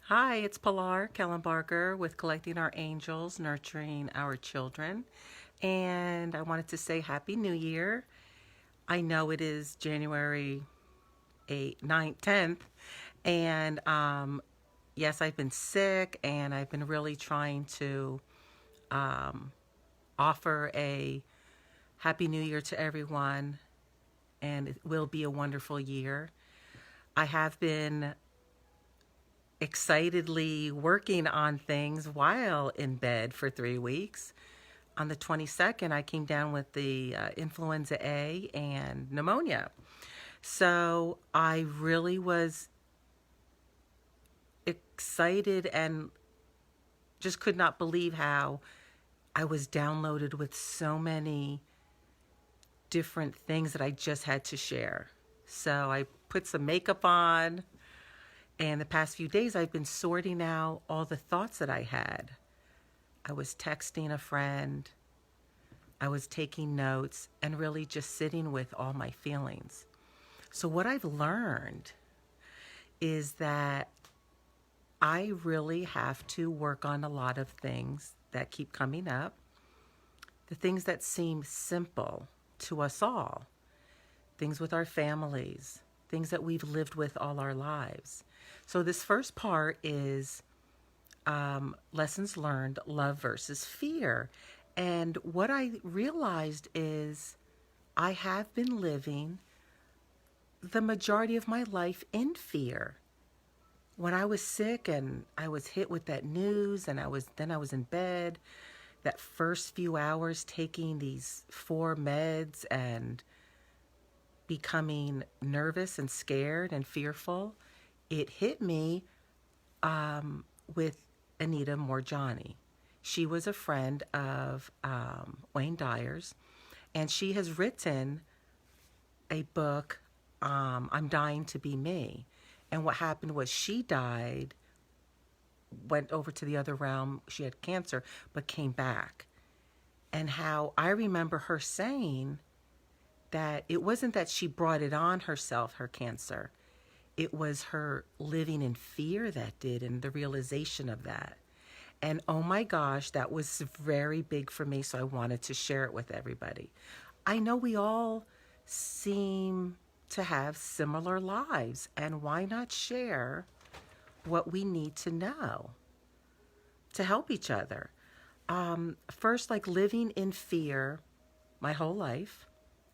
Hi, it's Pilar Kellenbarger with Collecting Our Angels, Nurturing Our Children. And I wanted to say Happy New Year. I know it is January 8th, 9th, 10th. And yes, I've been sick and I've been really trying to um, offer a Happy New Year to everyone. And it will be a wonderful year. I have been excitedly working on things while in bed for 3 weeks. On the 22nd, I came down with the influenza A and pneumonia. So I really was excited and just could not believe how I was downloaded with so many different things that I just had to share. So I put some makeup on, and the past few days I've been sorting out all the thoughts that I had. I was texting a friend, I was taking notes, and really just sitting with all my feelings. So, what I've learned is that I really have to work on a lot of things that keep coming up, the things that seem simple to us all, things with our families, things that we've lived with all our lives. So, this first part is lessons learned, love versus fear. And what I realized is I have been living the majority of my life in fear. When I was sick and I was hit with that news and I was in bed, that first few hours taking these four meds and becoming nervous and scared and fearful, it hit me with Anita Moorjani. She was a friend of Wayne Dyer's, and she has written a book, I'm Dying to Be Me. And what happened was she died, went over to the other realm. She had cancer, but came back. And how I remember her saying that it wasn't that she brought it on herself, her cancer. It was her living in fear that did, and the realization of that. And oh my gosh, that was very big for me, so I wanted to share it with everybody. I know we all seem to have similar lives, and why not share what we need to know to help each other? First, like living in fear my whole life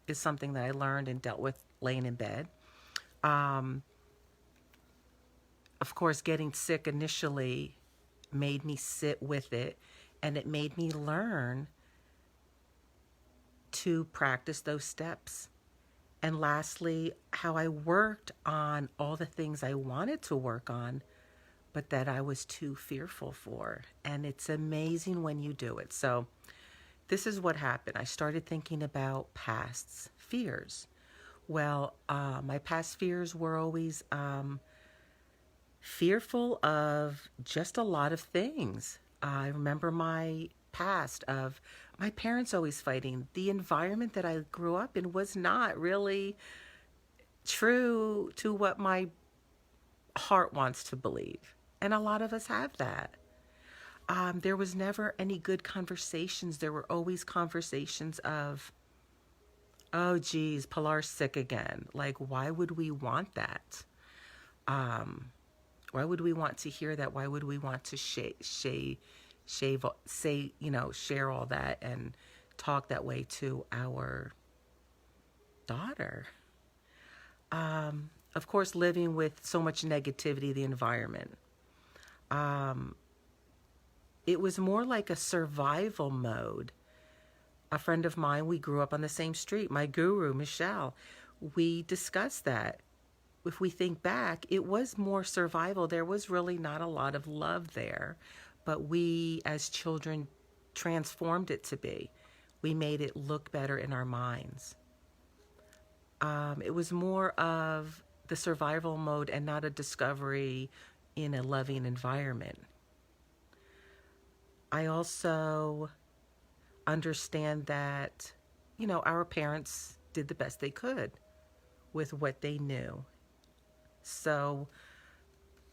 is something that I learned and dealt with laying in bed. Um, of course, getting sick initially made me sit with it, and it made me learn to practice those steps. And lastly, how I worked on all the things I wanted to work on, but that I was too fearful for. And it's amazing when you do it. So, this is what happened. I started thinking about past fears. Well, my past fears were always fearful of just a lot of things. I remember my past of my parents always fighting. The environment that I grew up in was not really true to what my heart wants to believe. And a lot of us have that. There was never any good conversations. There were always conversations of, oh, geez, Pilar's sick again. Like, why would we want that? Um, why would we want to hear that? Why would we want to say, share all that and talk that way to our daughter? Of course, living with so much negativity, the environment. Um, it was more like a survival mode. A friend of mine, we grew up on the same street, my guru, Michelle, we discussed that. If we think back, it was more survival. There was really not a lot of love there, but we as children transformed it to be. We made it look better in our minds. It was more of the survival mode and not a discovery in a loving environment. I also understand that, our parents did the best they could with what they knew. So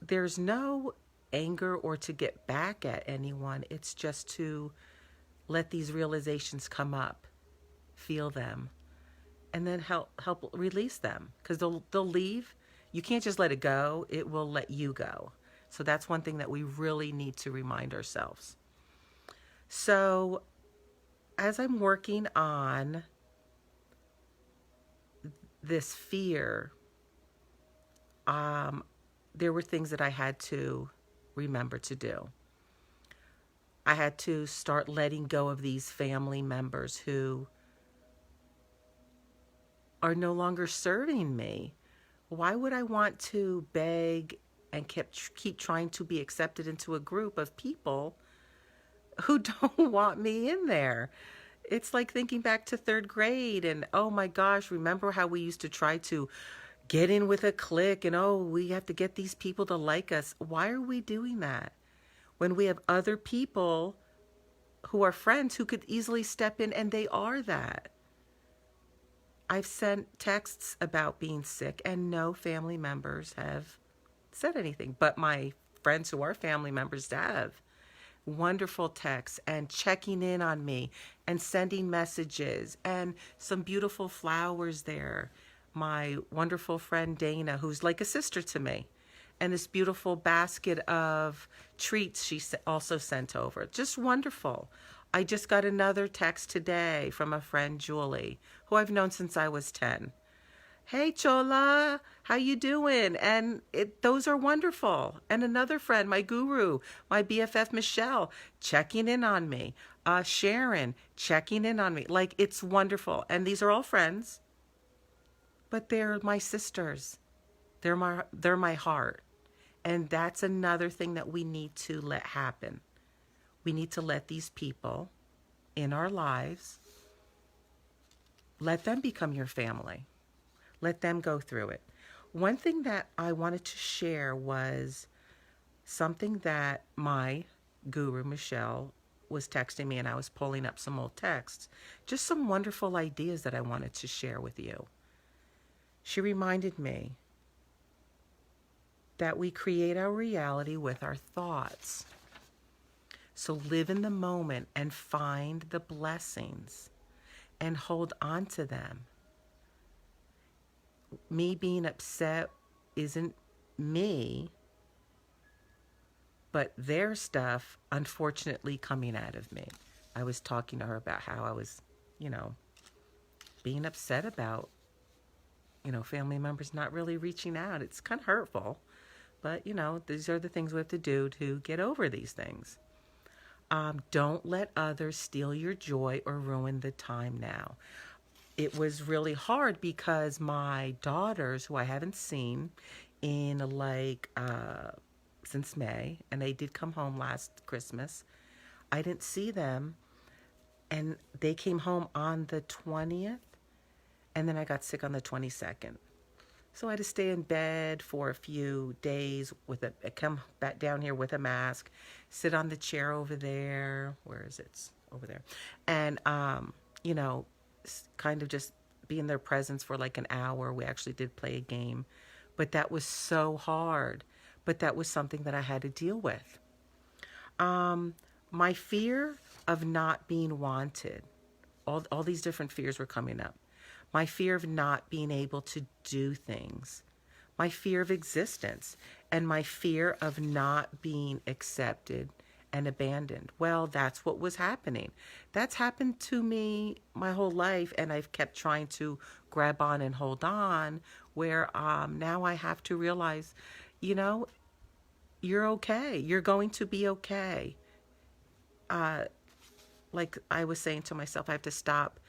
there's no anger or to get back at anyone. It's just to let these realizations come up, feel them, and then help release them, because they'll leave. You can't just let it go. It will let you go. So that's one thing that we really need to remind ourselves. So as I'm working on this fear, there were things that I had to remember to do. I had to start letting go of these family members who are no longer serving me. Why would I want to beg and keep trying to be accepted into a group of people who don't want me in there? It's like thinking back to third grade and, oh my gosh, remember how we used to try to get in with a clique and, oh, we have to get these people to like us. Why are we doing that when we have other people who are friends who could easily step in, and they are that? I've sent texts about being sick and no family members have said anything, but my friends who are family members have. Wonderful texts and checking in on me and sending messages and some beautiful flowers there. My wonderful friend Dana, who's like a sister to me, and this beautiful basket of treats she also sent over. Just wonderful. I just got another text today from a friend, Julie, who I've known since I was 10. Hey, Chola, how you doing? And those are wonderful. And another friend, my guru, my BFF, Michelle, checking in on me. Sharon, checking in on me. Like, it's wonderful. And these are all friends, but they're my sisters. They're my heart. And that's another thing that we need to let happen. We need to let these people in our lives, let them become your family. Let them go through it. One thing that I wanted to share was something that my guru, Michelle, was texting me, and I was pulling up some old texts. Just some wonderful ideas that I wanted to share with you. She reminded me that we create our reality with our thoughts. So live in the moment and find the blessings and hold on to them. Me being upset isn't me, but their stuff, unfortunately, coming out of me. I was talking to her about how I was, being upset about, family members not really reaching out. It's kind of hurtful, but, these are the things we have to do to get over these things. Don't let others steal your joy or ruin the time now. It was really hard because my daughters, who I haven't seen in since May, and they did come home last Christmas, I didn't see them, and they came home on the 20th, and then I got sick on the 22nd. So I had to stay in bed for a few days come back down here with a mask, sit on the chair over there. Where is it? It's over there. And, kind of just be in their presence for like an hour. We actually did play a game, but that was so hard. But that was something that I had to deal with. My fear of not being wanted, all these different fears were coming up. My fear of not being able to do things, my fear of existence, and my fear of not being accepted and abandoned. Well, that's what was happening. That's happened to me my whole life, and I've kept trying to grab on and hold on, where now I have to realize, you're okay. You're going to be okay. Like I was saying to myself, I have to stop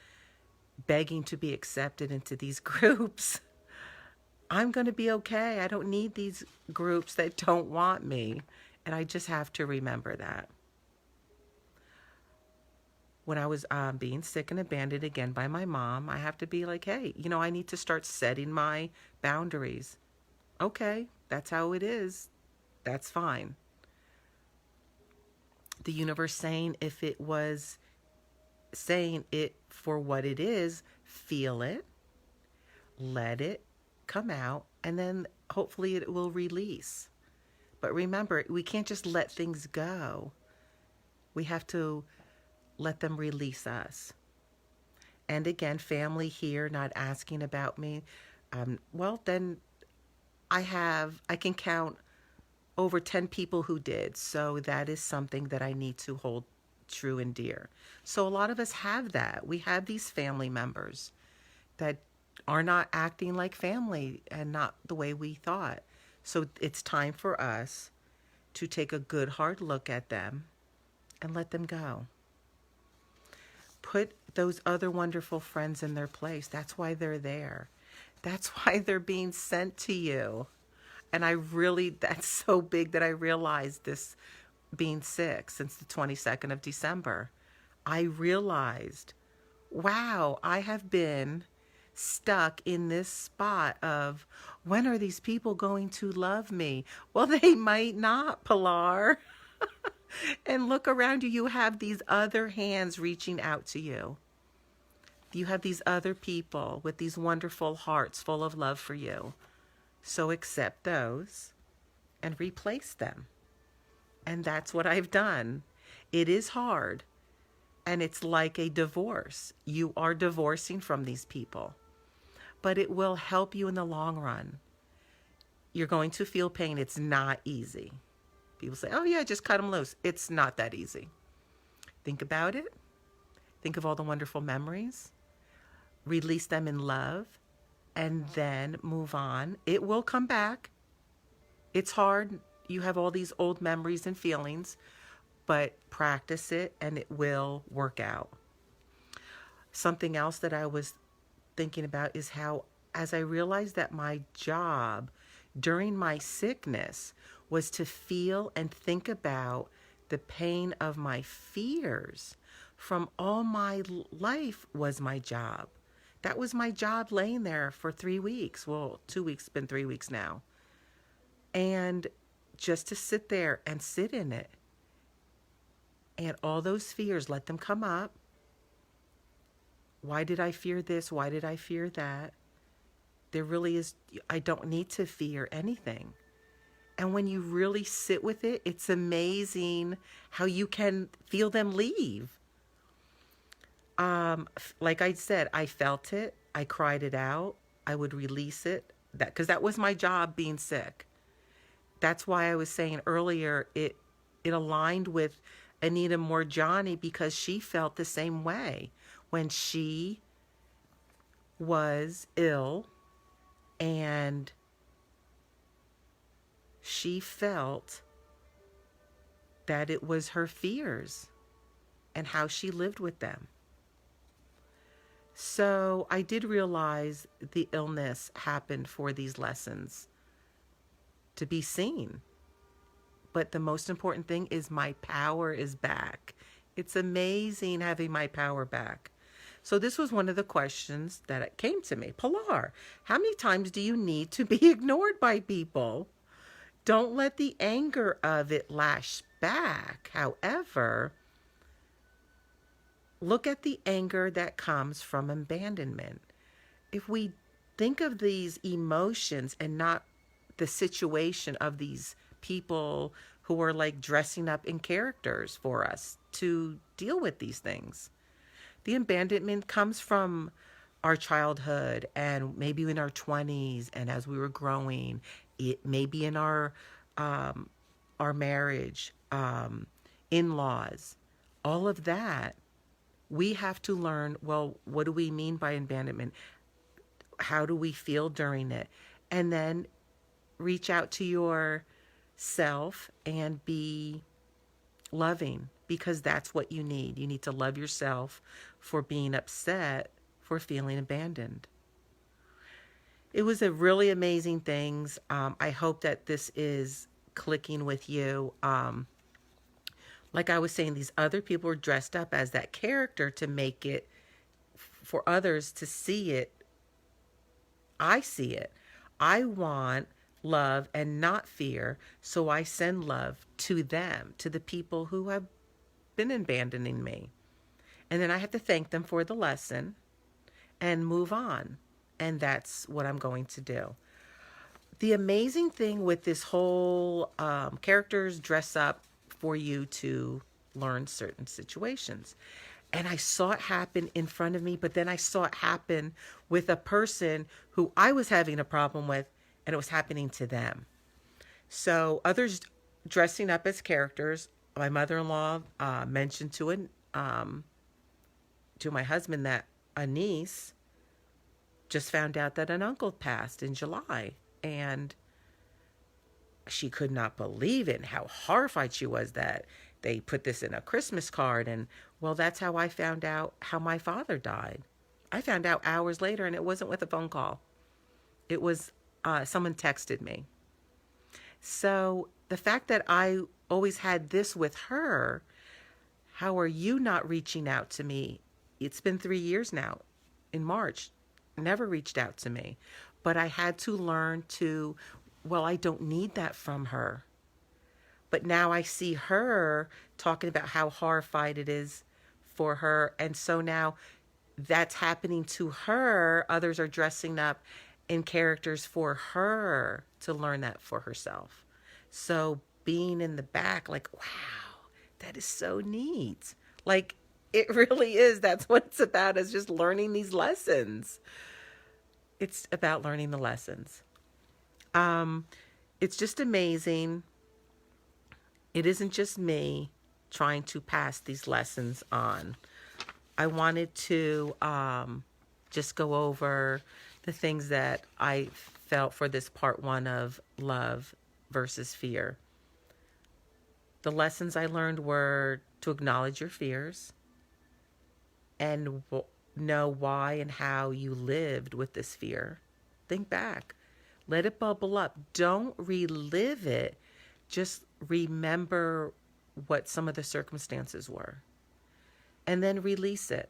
begging to be accepted into these groups. I'm going to be okay. I don't need these groups that don't want me. And I just have to remember that. When I was being sick and abandoned again by my mom, I have to be like, hey, I need to start setting my boundaries. Okay, that's how it is. That's fine. The universe saying, if it was saying it for what it is, feel it, let it come out, and then hopefully it will release. But remember, we can't just let things go. We have to let them release us. And again, family here not asking about me. Well, then I can count over 10 people who did. So that is something that I need to hold true and dear. So a lot of us have that. We have these family members that are not acting like family and not the way we thought. So it's time for us to take a good hard look at them and let them go. Put those other wonderful friends in their place. That's why they're there. That's why they're being sent to you. And that's so big that I realized this being sick since the 22nd of December. I realized, wow, I have been stuck in this spot of when are these people going to love me? Well, they might not, Pilar. And look around you. You have these other hands reaching out to you. You have these other people with these wonderful hearts full of love for you. So accept those and replace them. And that's what I've done. It is hard. And it's like a divorce. You are divorcing from these people. But it will help you in the long run. You're going to feel pain. It's not easy. People say, oh yeah, just cut them loose. It's not that easy. Think about it. Think of all the wonderful memories. Release them in love. And then move on. It will come back. It's hard. You have all these old memories and feelings. But practice it and it will work out. Something else that I was thinking about is how, as I realized that my job during my sickness was to feel and think about the pain of my fears from all my life was my job. That was my job laying there for 3 weeks. Well, 2 weeks, been 3 weeks now. And just to sit there and sit in it. And all those fears, let them come up. Why did I fear this? Why did I fear that? There really is, I don't need to fear anything. And when you really sit with it, it's amazing how you can feel them leave. Like I said, I felt it. I cried it out. I would release it. Because that was my job being sick. That's why I was saying earlier, it aligned with Anita Moorjani because she felt the same way when she was ill and she felt that it was her fears and how she lived with them. So I did realize the illness happened for these lessons to be seen. But the most important thing is my power is back. It's amazing having my power back. So this was one of the questions that came to me. Pilar, how many times do you need to be ignored by people? Don't let the anger of it lash back. However, look at the anger that comes from abandonment. If we think of these emotions and not the situation of these people who are like dressing up in characters for us to deal with these things. The abandonment comes from our childhood and maybe in our 20s and as we were growing, it may be in our marriage, in-laws, all of that. We have to learn, well, what do we mean by abandonment? How do we feel during it? And then reach out to yourself and be loving because that's what you need. You need to love yourself for being upset, for feeling abandoned. It was a really amazing things. I hope that this is clicking with you. Like I was saying, these other people are dressed up as that character to make it for others to see it. I see it. I want love and not fear, so I send love to them, to the people who have been abandoning me. And then I have to thank them for the lesson and move on. And that's what I'm going to do. The amazing thing with this whole characters dress up for you to learn certain situations. And I saw it happen in front of me, but then I saw it happen with a person who I was having a problem with, and it was happening to them. So others dressing up as characters. My mother-in-law mentioned to my husband that a niece just found out that an uncle passed in July, and she could not believe it and how horrified she was that they put this in a Christmas card. And well, that's how I found out how my father died. I found out hours later, and it wasn't with a phone call. It was someone texted me. So the fact that I always had this with her, how are you not reaching out to me? It's been 3 years now. In March, never reached out to me. But I had to learn to, well, I don't need that from her. But now I see her talking about how horrified it is for her. And so now that's happening to her. Others are dressing up in characters for her to learn that for herself. So being in the back, like, wow, that is so neat. Like, it really is. That's what it's about, is just learning these lessons. It's about learning the lessons. It's just amazing. It isn't just me trying to pass these lessons on. I wanted to just go over the things that I felt for this part 1 of love versus fear. The lessons I learned were to acknowledge your fears and know why and how you lived with this fear. Think back. Let it bubble up. Don't relive it. Just remember what some of the circumstances were. And then release it.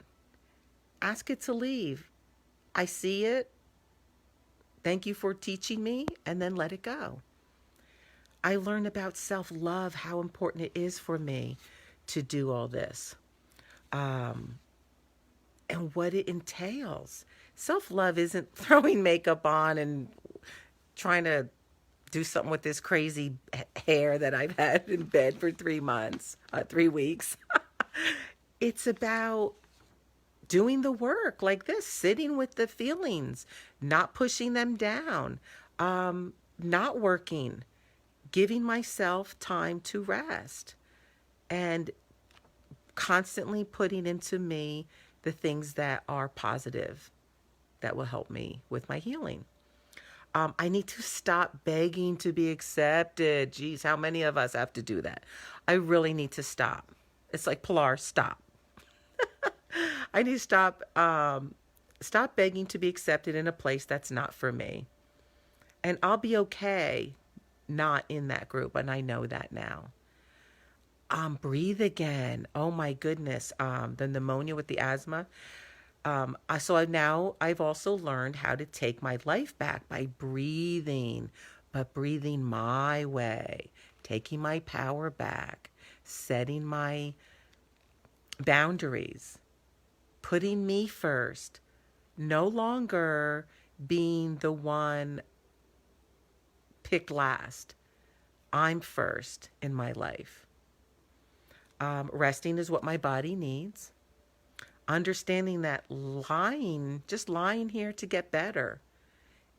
Ask it to leave. I see it. Thank you for teaching me. And then let it go. I learned about self-love, how important it is for me to do all this. And what it entails. Self-love isn't throwing makeup on and trying to do something with this crazy hair that I've had in bed for 3 months, 3 weeks. It's about doing the work like this, sitting with the feelings, not pushing them down, not working, giving myself time to rest, and constantly putting into me the things that are positive that will help me with my healing. I need to stop begging to be accepted. Geez, how many of us have to do that? I really need to stop. It's like Pilar, stop. I need to stop begging to be accepted in a place that's not for me. And I'll be okay not in that group, and I know that now. Breathe again. Oh my goodness. The pneumonia with the asthma. I've also learned how to take my life back by breathing, but breathing my way, taking my power back, setting my boundaries, putting me first, no longer being the one picked last. I'm first in my life. Resting is what my body needs. Understanding that just lying here to get better,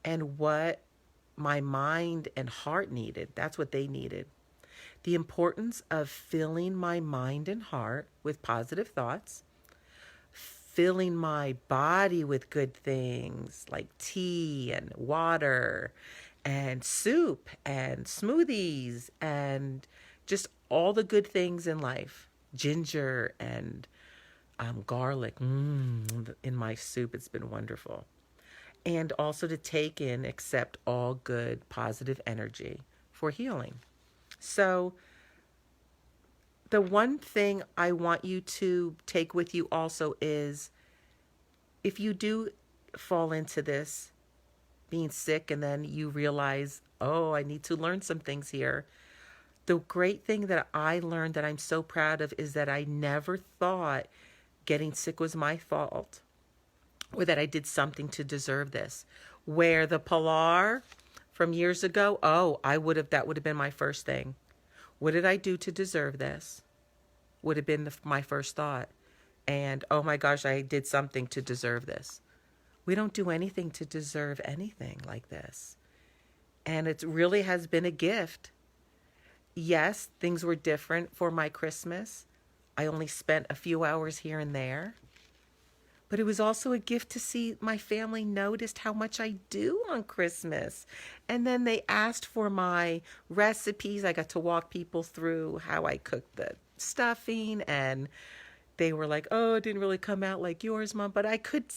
and what my mind and heart needed, that's what they needed. The importance of filling my mind and heart with positive thoughts, filling my body with good things like tea and water and soup and smoothies and just all the good things in life, ginger and garlic in my soup. It's been wonderful. And also to take in, accept all good, positive energy for healing. So the one thing I want you to take with you also is, if you do fall into this, being sick, and then you realize, oh, I need to learn some things here. The great thing that I learned that I'm so proud of is that I never thought getting sick was my fault, or that I did something to deserve this. Where the Pilar from years ago, oh, that would have been my first thing. What did I do to deserve this? Would have been my first thought. And oh my gosh, I did something to deserve this. We don't do anything to deserve anything like this. And it really has been a gift. Yes, things were different for my Christmas. I only spent a few hours here and there. But it was also a gift to see my family noticed how much I do on Christmas. And then they asked for my recipes. I got to walk people through how I cooked the stuffing, and they were like, "Oh, it didn't really come out like yours, Mom," but I could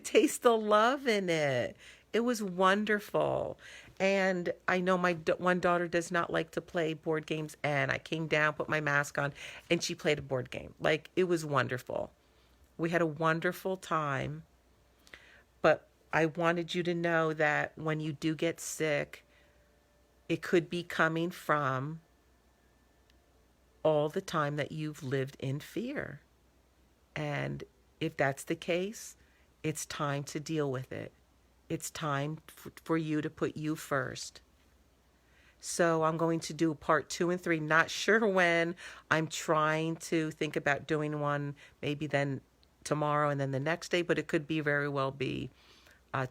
taste the love in it. It was wonderful. And I know my one daughter does not like to play board games, and I came down, put my mask on, and she played a board game. Like, it was wonderful. We had a wonderful time, but I wanted you to know that when you do get sick, it could be coming from all the time that you've lived in fear. And if that's the case, it's time to deal with it. It's time for you to put you first. So I'm going to do part 2 and 3. Not sure when. I'm trying to think about doing one maybe then tomorrow and then the next day, but it could be very well be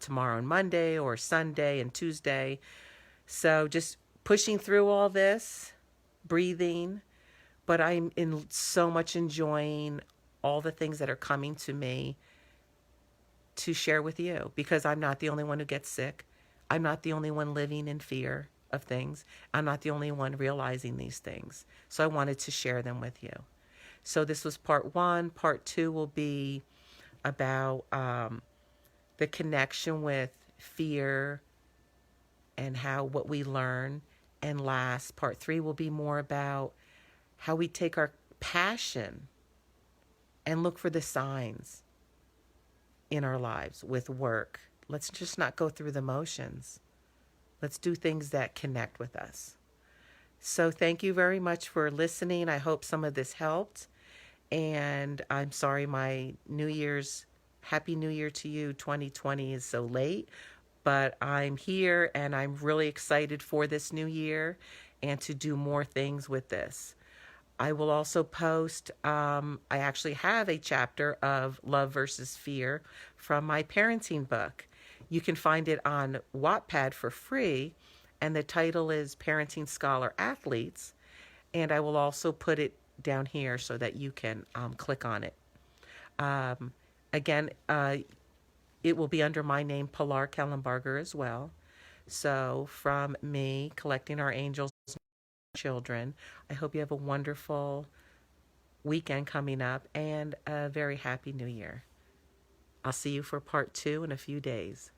tomorrow and Monday, or Sunday and Tuesday. So just pushing through all this, breathing, but I'm in so much enjoying all the things that are coming to me to share with you, because I'm not the only one who gets sick. I'm not the only one living in fear of things. I'm not the only one realizing these things. So I wanted to share them with you. So this was part 1. Part 2 will be about the connection with fear and what we learn. And last, part 3 will be more about how we take our passion and look for the signs in our lives with work. Let's just not go through the motions. Let's do things that connect with us. So thank you very much for listening. I hope some of this helped. And I'm sorry Happy New Year to you. 2020 is so late, but I'm here and I'm really excited for this new year and to do more things with this. I will also post, I actually have a chapter of Love versus Fear from my parenting book. You can find it on Wattpad for free, and the title is Parenting Scholar Athletes. And I will also put it down here so that you can click on it. Again, it will be under my name, Pilar Kellenbarger, as well. So from me, Collecting Our Angels Children, I hope you have a wonderful weekend coming up and a very happy new year. I'll see you for part 2 in a few days.